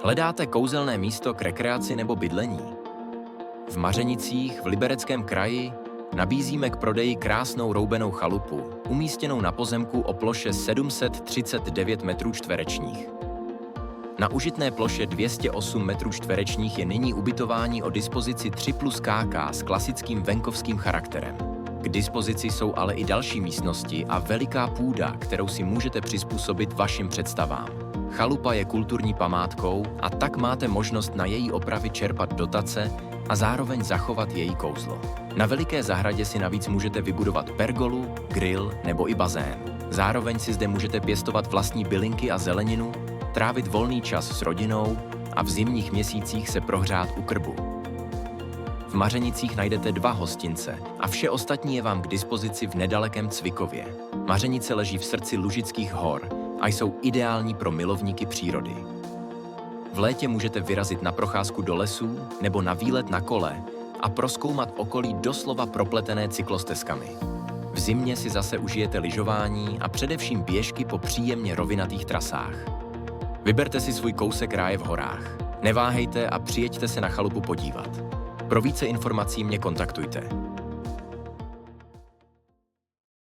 Hledáte kouzelné místo k rekreaci nebo bydlení? V Mařenicích v Libereckém kraji nabízíme k prodeji krásnou roubenou chalupu, umístěnou na pozemku o ploše 739 metrů čtverečních. Na užitné ploše 208 metrů čtverečních je nyní ubytování o dispozici 3+KK s klasickým venkovským charakterem. K dispozici jsou ale i další místnosti a veliká půda, kterou si můžete přizpůsobit vašim představám. Chalupa je kulturní památkou a tak máte možnost na její opravy čerpat dotace a zároveň zachovat její kouzlo. Na veliké zahradě si navíc můžete vybudovat pergolu, grill nebo i bazén. Zároveň si zde můžete pěstovat vlastní bylinky a zeleninu, trávit volný čas s rodinou a v zimních měsících se prohřát u krbu. V Mařenicích najdete 2 hostince a vše ostatní je vám k dispozici v nedalekém Cvikově. Mařenice leží v srdci Lužických hor a jsou ideální pro milovníky přírody. V létě můžete vyrazit na procházku do lesů nebo na výlet na kole a prozkoumat okolí doslova propletené cyklostezkami. V zimě si zase užijete lyžování a především běžky po příjemně rovinatých trasách. Vyberte si svůj kousek ráje v horách. Neváhejte a přijeďte se na chalupu podívat. Pro více informací mě kontaktujte.